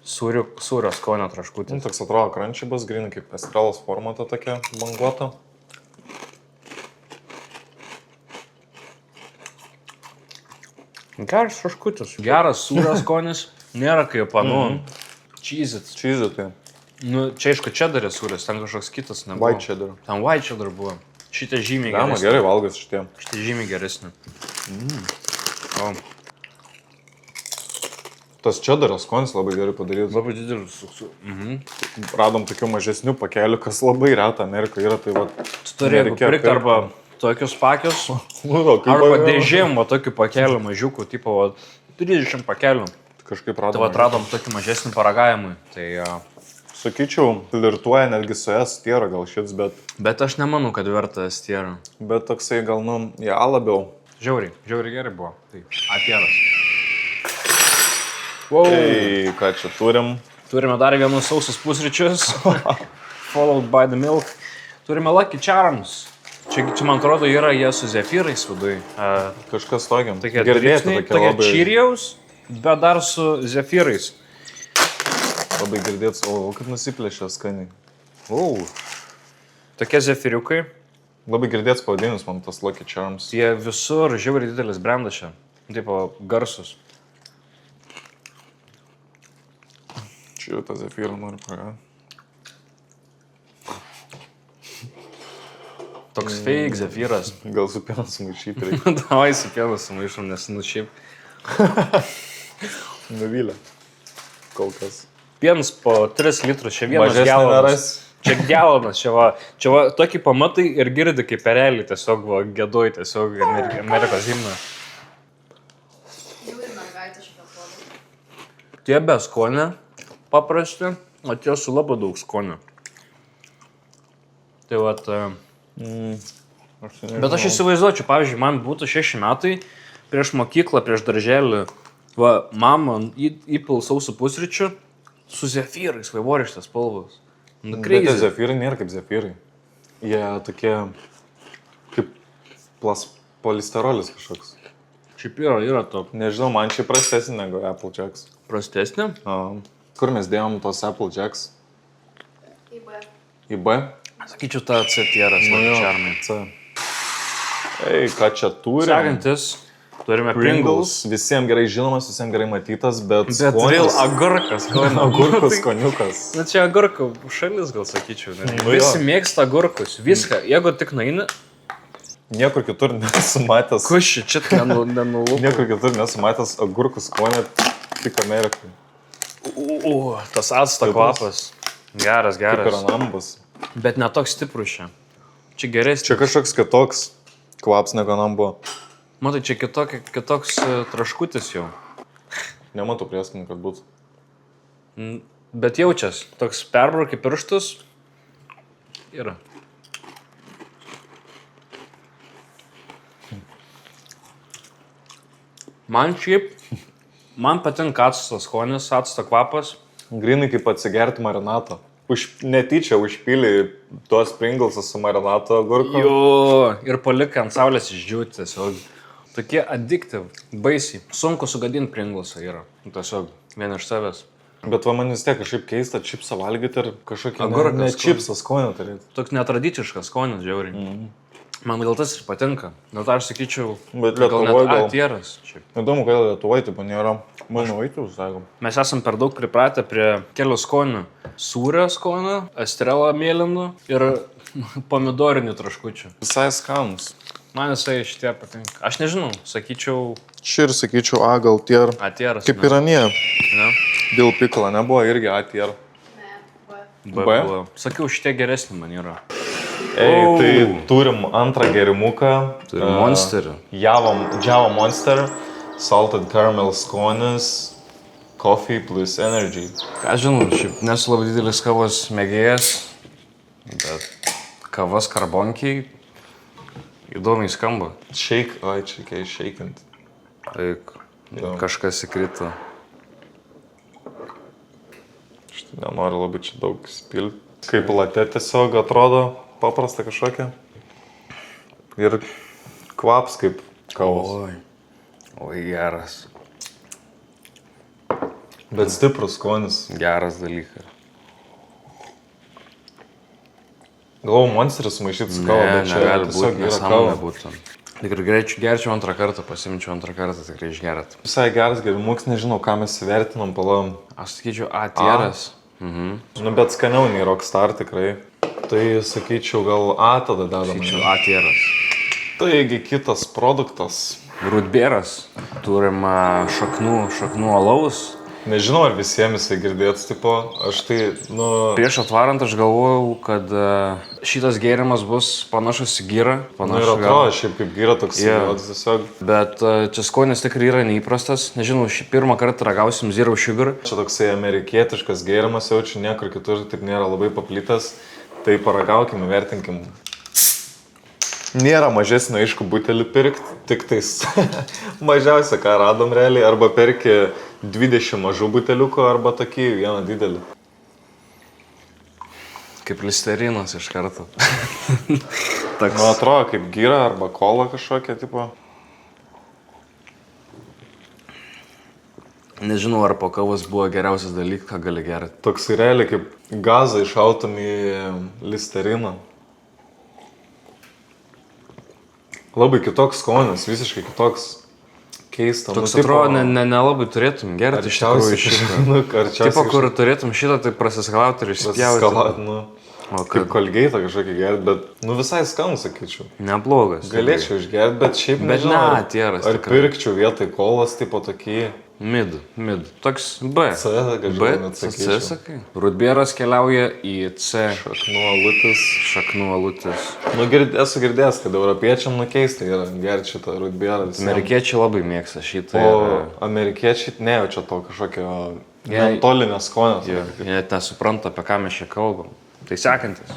Sūrio skonio traškutis. Toks atrodo crunchy bus, grinai kaip estrelos formata tokia banguota. Geras traškutis. Geras sūrio skonis. Nėra kaip, cheese-it. Cheese-it, tai. Nu, čia aišku cheddaris sūris, ten kažkoks kitas nebuvo. White cheddar. Ten white cheddar buvo. Šitie žymiai Gama, geresni. gerai valgas šitie. Šitie žymiai geresni. O, Tas cheddaras skonis labai gerai padarytas. labai didelis. Radom tokių mažesnių pakelių, kas labai reta Amerikoje yra, tai va... Tu turėjai pirkti arba tokius pakius, arba dėžėm, va tokių pakelių mažiukų, tipo, 30 pakelių. Kažkaip Tai radom. va atradom tokį mažesnį paragavimui. Tai, Sakyčiau, flirtuoja netgi su tiera gal šits, bet aš nemanau, kad verta stierą. bet toksai gal, labiau. Žiauriai gerai buvo. Tai atieras. Wow. Tai ką čia turim? Turime dar vienus sausus pusryčius. Followed by the milk. Turime Lucky Charms. Čia man atrodo yra jie su zefyrais viduj. Kažkas tokiam. Tokie Girdėti dribsniai, tokie tokie labai... Cheerios, bet dar su zefyrais. Labai girdėti, o kaip nusiplėšė skaniai. Tokie zefyriukai. Labai girdėti pavadinimus man tas Lucky Charms. Jie visur žiauriai didelis brandas čia. Tipo garsus. Čia tą zefyrą noriu pagauti. Toks fake zefyras. Gal su pienu sumaišyti reikia. Davai su pienu sumaišom, nes nu šiaip. Nuvylė. Kol kas. Pienas po 3 litrus, čia vienas Mažesnį galonas. neras. Čia galonas, čia va, tokį pamatai ir girdi kaip perelį, tiesiog va, gėdoj, tiesiog Amerikos himną. Jau ir mergaitiška atrodo. Tie be skonė, paprasti, o tie su labai daug skonio. Tai vat... Bet aš įsivaizduočiau, pavyzdžiui, man būtų 6 metai, prieš mokyklą, prieš darželį, va, mama įpil sausų pusryčių su zefyrais, vaivorykštės spalvos. Nu, Bet crazy. zefyrai nėra kaip zefyrai. Jie tokie kaip polisterolis kažkoks. Šiaip yra to Nežinau, man čia prastesnė negu Applejacks. prastesnė. Kur mes dėjom tos Applejacks? Į B. Į B? Sakyčiau, ta C tieras, Nu jo, čarmai. C. Ei, ką čia turim? Sekantis, turime Pringles. Visiems gerai žinomas, visiems gerai matytas, bet Bet vėl agurkas. agurkus, skoniukas. Na čia agurkų šalis, gal sakyčiau. Nu jo. Visi mėgsta agurkus, viską. Jeigu tik naini, Niekur kitur nesu matęs. kuši, čia nenulūp. Niekur kitur nesu matęs agurkų skonio, tik Amerikai. Tas acto kvapas. Geras, Kaip ir geras. anambas. Bet netoks stiprus čia. Čia geresnis. Čia kažkoks kitoks kvaps negu anambo. Matai, čia kitoks traškutis jau. Nematau prieskonių, kad būtų. Bet jaučias, toks perbrauki pirštus. Yra. Man patinka acto skonis, acto kvapas. Grinai kaip atsigerti marinato. Netyčia užpylį tuos Pringlesus su marinato agurku. Jo, ir palikai ant saulės išdžiūti tiesiog. Tokie addictive, baisiai. Sunku sugadinti Pringlesą yra. Tiesiog vien iš savęs. Bet va man vis tiek kažkaip keista čipsą valgyti ir kažkokį Agurkas ne skonis. čipsą skonį turėti. Toks netradiciškas skonis, žiauriai. Man gal tas ir patinka. Dėl to aš sakyčiau, Bet gal Lietuvoj net gal- atieras. Šiaip. Įdomu, kodėl Lietuvoje taip nėra. Mano vaikų, sakom. Mes esam per daug pripratę prie kelių skonių. Sūrio skonio, estrelą mėlynų ir pomidorinių traškučių. Visai skanus. Man visai šitie patinka. Aš nežinau, sakyčiau, Šį ir sakyčiau, A gal tier. atieras. Kaip ir anie. Ne? Dėl piklo nebuvo irgi A tier. Ne, B. B. B? Buvo. Sakiau, šitie geresni man yra. Ei, tai turim antrą gerimuką. Turim Monsterį. Java Monster. Salted caramel skonis. Coffee plus energy. Ką žinau, šiaip nesu labai didelis kavos mėgėjas, bet kavas karbonkiai įdomiai skamba. Shake. Ai, čia reikia shakinti. Eik, Jo. kažkas įkrito. Štai nenoriu labai čia daug spilti. Kaip latė tiesiog atrodo paprasta kažkokia. Ir kvaps kaip kavos. Oi, geras. Bet stiprus skonis. Geras dalykas. Galvoju, Monsteris sumaišyti su kava, bet čia negali tiesiog būti, yra nesąmonė kava. būtų. Tikrai gerčiau antrą kartą, pasimčiau antrą kartą, tikrai išgerat. Visai geras gerimuks, nežinau, ką mes įvertinam, palavom. Aš sakyčiau, atieras. Nu, bet skaniau nei Rockstar tikrai. Tai sakyčiau, gal A tada dedam. Sakyčiau, atieras. Taigi kitas produktas. Rūtbėras. Turim šaknų alaus. Nežinau, ar visiems jisai girdėtų, tipo, aš tai, nu... Prieš atvarant aš galvojau, kad šitas gėrimas bus panašus į gyrą. Nu ir atrodo, šiaip kaip gyra toks įrodas tiesiog. Bet čia skonis tikrai yra neįprastas. Nežinau, šį pirmą kartą ragausim Zero Sugar. Čia toksai amerikietiškas gėrimas jaučiu, niekur kitur taip nėra labai paplitęs. Tai paragaukim, vertinkim. Nėra mažesnio, aišku, butelį pirkti, tik tais mažiausia, ką radom realiai. Arba perki 20 mažų buteliukų, arba tokį vieną didelį. Kaip listerinas iš karto. Nu, atrodo kaip gyra arba kola kažkokia, tipo. Nežinau, ar po kavos buvo geriausias dalykas, ką gali gerti. Toksai realiai kaip gazą išautum į listeriną. Labai kitoks skonis, visiškai kitoks. Keista. Toks atrodo, nelabai turėtum gerti iš tikrųjų šitą. Nu, arčiausiai. Tipo, kur turėtum šitą, tai prasiskalauti ir išspjauti. Skalat, nu. O Kaip kolgeitą kažkokį gerti, bet, nu, visai skanų, sakyčiau. Neblogas. Galėčiau išgerti, bet šiaip Bet nežinau. ne, ar- tieras Ar tikrai. pirkčiau vietoj kolas, tipo tokį Mid. Toks B. C, kažkaip B, net C, sakyčiau. sakai. Rūtbėras keliauja į C. Šaknų alutis. Šaknų alutis. Nu, esu girdėjęs, kad europiečiam nukeista yra gerti šitą rūtbėrą. Amerikiečiai labai mėgsta šitą. O amerikiečiai nejaučia to kažkokio Mentolinės skonės. Jie net nesupranta, apie ką mes čia kalbam. Tai sekantis.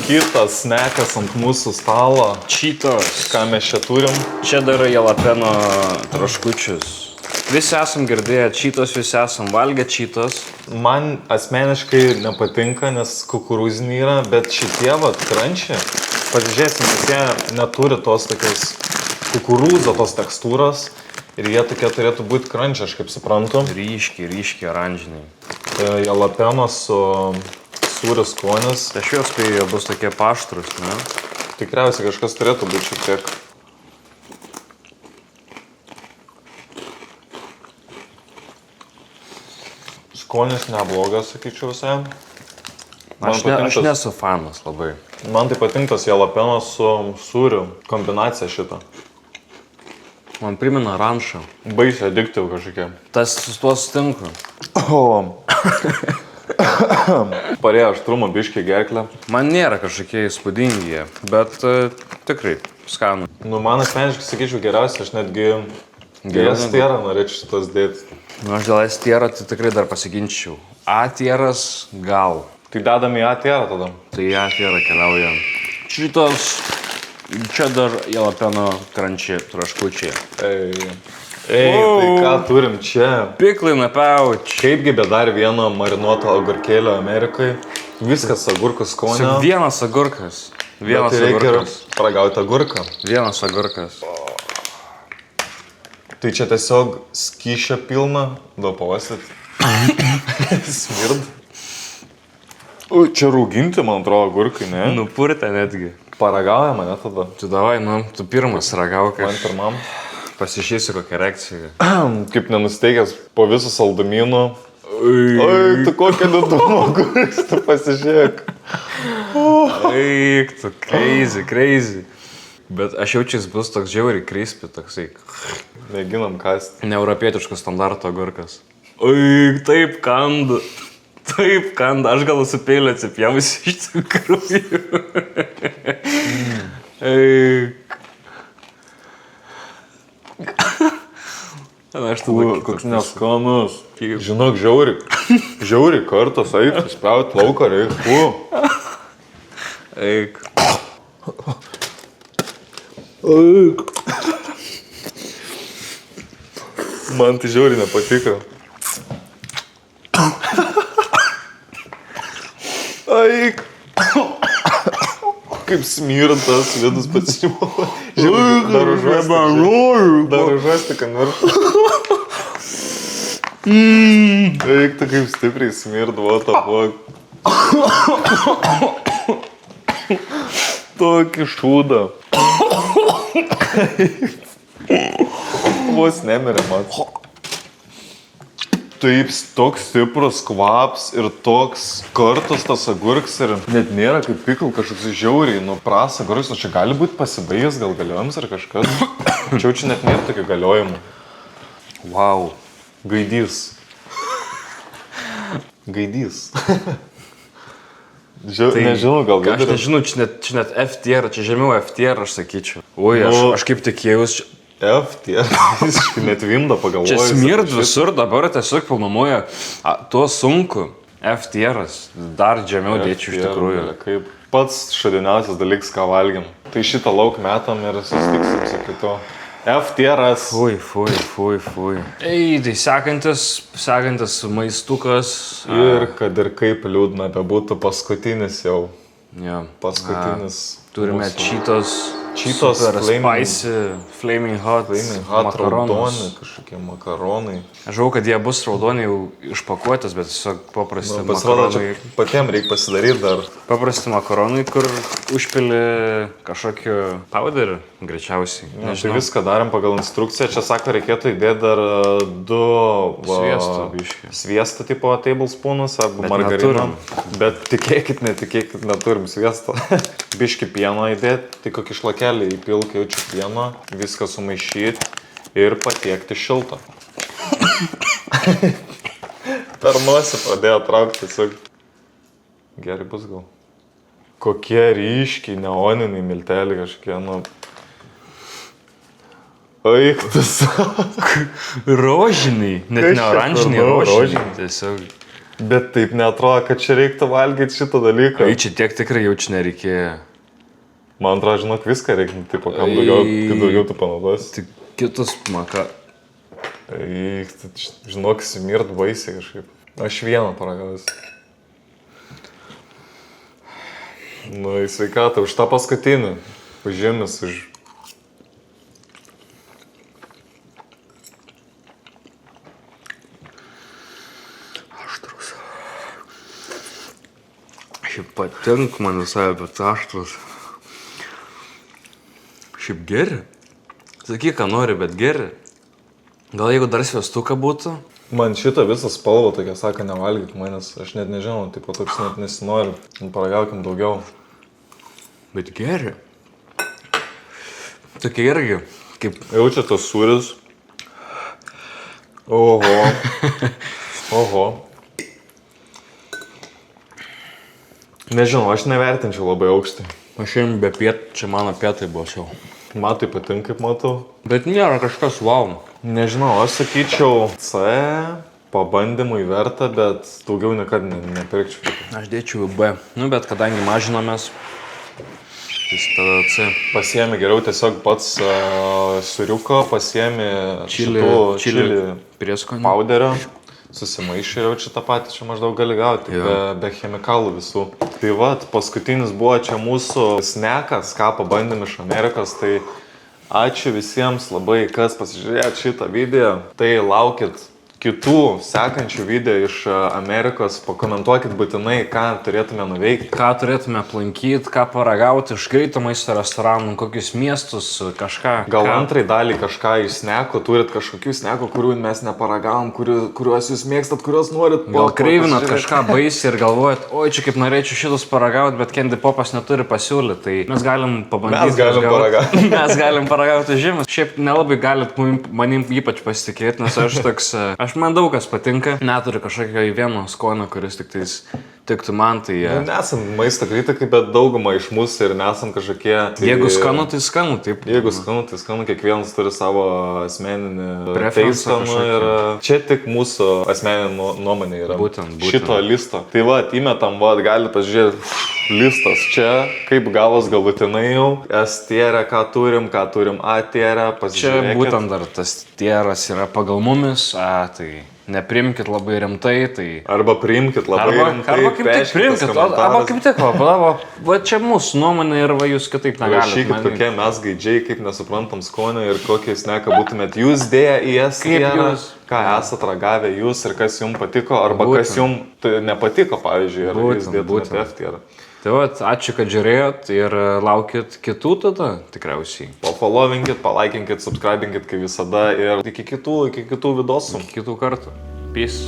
Kitas snekas ant mūsų stalo. Cheetos. Ką mes čia turim? Čia dar jalapeno traškučius. Visi esam girdėję Cheetos, visi esam valgę Cheetos. Man asmeniškai nepatinka, nes kukurūziniai yra, bet šitie crunchy, pasižiūrėsim, kad jie neturi tos tokios kukurūzo tos tekstūros ir jie tokie turėtų būti crunchy, aš kaip suprantu. Ryškiai oranžiniai. Jalapeno su sūrio skonis. Aš juos spėju, jie bus tokie paštrus, ne? Tikriausiai kažkas turėtų būti šiek tiek. Skonis neblogas, sakyčiau visai. Aš nesu fanas labai. Man tai patinkas jalapeno su sūriu. Kombinacija šita. Man primena ranšą. Baisiai adiktyv kažkokia. Tas su tuo sutinku. Parėjo aštrumo biškį gerklę. Man nėra kažkokie įspūdingi jie, bet tikrai skanų. Nu, man asmeniškai sakyčiau geriausia, aš netgi stierą norėčiau šitas dėti. Aš dėl stierą tai tikrai dar pasiginčiau. Tieras gal. Tai dedam į tierą tada. Tai tierą keliauja. Šitos, čia dar jalapeno crunchy traškučiai. Tai ką turim čia? Piklina pauč. Kaipgi be dar vieno marinuoto agurkėlio Amerikai. Viskas agurkų skonio. Vienas agurkas. Bet tai reikia ir paragauti agurką. Vienas agurkas. Tai čia tiesiog skyšio pilna, pavasit. Smird. Čia rūginti, man atrodo, agurkai, ne? Nupurtė netgi. Paragauja mane tada. Tu davai, tu pirmas ragauk. Man pirmam. Pasižiūrėsiu kokią reakciją. Kaip nenusteigęs po visų saldumynų. Oi, tu kokią liūdumą agurkas, tu pasižiūrėk. Eik, tu crazy. Bet aš jaučiuosi bus toks žiauriai crispy, toksai. Mėginam kasti. Neeuropietiško standarto agurkas. Eik, taip kanda. Aš gal su peiliu atsipjausiu iš tikrųjų. Eik. Aš tada koks neskanus. Žinok, žiauri kartos, eik, spjaut lauką reikia. Eik. Man tai žiauriai nepatiko. Eik. Kaip smirtas vidus pasimuoja. Dar užuosti, kad nors. Eik, tu kaip stipriai smirdavo tą blogą. Tokį šūdą. Vos nemirė, mat. Taip, toks stiprus kvaps ir toks kartus tas agurks ir net nėra kaip pikl kažkoks žiauriai, prasa agurks, o čia gali būti pasibaigęs gal galiojimas ar kažkas. Čia net nėra tokių galiojimų. Wow. Gaidys. Nežinau, gal Aš nežinau, čia net F tier, čia žemiau F tier, aš sakyčiau. Oi, aš kaip tikėjus. F tier, visiškai net vimda pagalvojus. Čia smird visur, dabar tiesiog pilnumoja. Tuo sunku. F tieras. Dar žemiau dėčiau iš tikrųjų. Kaip pats šadiniausias dalykas, ką valgiam. Tai šitą lauk metam ir susitiksim su kitu. F tieras. Fui. Ei, tai sekantis maistukas. Ir kad ir kaip liūdna bebūtų paskutinis jau. Ja. Paskutinis. Turime Cheetos. Cheetos super spicy, flaming hot raudoni, kažkokie makaronai. Aš žinau, kad jie bus raudoni jau išpakuotas, bet tiesiog paprasti makaronai. Patiem reikia pasidaryti dar. Paprasti makaronai, kur užpili kažkokį powderį, greičiausiai. Tai viską darėm pagal instrukciją. Čia sako, reikėtų įdėti dar 2 sviesto tipo tablespoonus arba margariną. Bet tikėkit, netikėkit, neturim sviesto. Biški pieno įdėti, tai kokį šlakelį įpilk jaučiu pieno, viską sumaišyti ir patiekti šiltą. Per nosį pradėjo traukti tiesiog. Gerai bus gal. Kokie ryškiai neoniniai milteliai kažkokie, Eik, tas. Rožiniai, net Kas ne čia oranžiniai, per rožiniai. rožiniai? Tiesiog. Bet taip netrodo, kad čia reiktų valgyti šitą dalyką. Ai, čia tiek tikrai jaučiu nereikėjo. Man atrodo, žinok, viską reikia, tipo, kam daugiau, kai daugiau tu panaudosi. Tik kitus maka. Eik, žinok, simirt baisiai kažkaip. Aš vieną paragausiu. Nu, į sveikatą, už tą paskutinį. Už žemės, už... Aštrus. Šiaip patink man visai, bet aštrus. Šiaip geri. Sakyk, ką nori, bet geri. Gal jeigu dar sviestuką būtų? Man šitą visą spalvą tokia sako, nevalgyk manęs. Aš net nežinau, taip pat toks net nesinori. Paragaukim daugiau. Bet geri. Tokia irgi, kaip... Jaučia tas sūris. Oho. Oho. Nežinau, aš nevertinčiau labai aukštai. Aš šiandien be pietų, čia mano pietai buvo šiau. Man tai patinka, kaip matau. Bet nėra kažkas wow. Nežinau, aš sakyčiau C, pabandymui verta, bet daugiau niekada nepirkčiau. Aš dėčiau B. Nu, bet kadangi mažinomės, tai tada C. Pasiemi geriau tiesiog pats suriuko, pasiemi Čili prieskonį. Pauderio, susimaišė ir jau čia tą patį čia maždaug gali gauti, be chemikalų visų. Tai vat, paskutinis buvo čia mūsų snekas, ką pabandėm iš Amerikos, tai ačiū visiems labai, kas pasižiūrėjot šitą video, tai laukit kitų sekančių video iš Amerikos, pakomentuokit būtinai, ką turėtume nuveikti. Ką turėtume aplankyti, ką paragauti iš greito maisto restoranų, kokius miestus, kažką. Gal antrai dalį kažką iš sneko, turit kažkokių sneko, kurių mes neparagavom, kuriuos jūs mėgstat, kuriuos norit. Gal kreivinat kažką baisiai ir galvojat, oi, čia kaip norėčiau šitus paragauti, bet Candy Popas neturi pasiūlyti, tai mes galim pabandyti. Mes galim paragauti. Mes galim paragauti žemės. Šiaip nelabai galit manim ypač pasitikėti, nes aš toks, man daug kas patinka, neturi kažkokio vieno skonio, kuris tik tais tiktų man, tai... Nesam maisto kritikai, bet dauguma iš mūsų ir nesam kažkokie... Jeigu skanu, tai skanu, taip. Jeigu skanu, tai skanu, kiekvienas turi savo asmeninį Preferenciją teistą ir čia tik mūsų asmeninė nuomonė yra Būtent. šito listo. Tai va, įmetam, va, gali pasižiūrėti listas čia, kaip galas galutinai jau. S tierę, ką turim A tierę, Čia pasižiūrėkit. būtent dar tas tieras yra pagal mumis, tai neprimkit labai rimtai, tai... Arba priimkit labai rimtai. Arba kaip tik priimkit, arba kaip tik, va čia mūsų nuomonė ir va jūs kitaip negalite. Rašykit, kokie mes gaidžiai, kaip nesuprantam skonio ir kokį sneką būtumėt jūs dėję į S tierą, ką esat ragavę jūs ir kas jums patiko, arba kas jums nepatiko, pavyzdžiui, ar jūs dėtumėt F tierą. Tai va, ačiū, kad žiūrėjot ir laukit kitų tada tikriausiai. Pafollowinkit, palaikinkit, subscribinkit kaip visada ir iki kitų vidosų. Iki kitų kartų. Peace.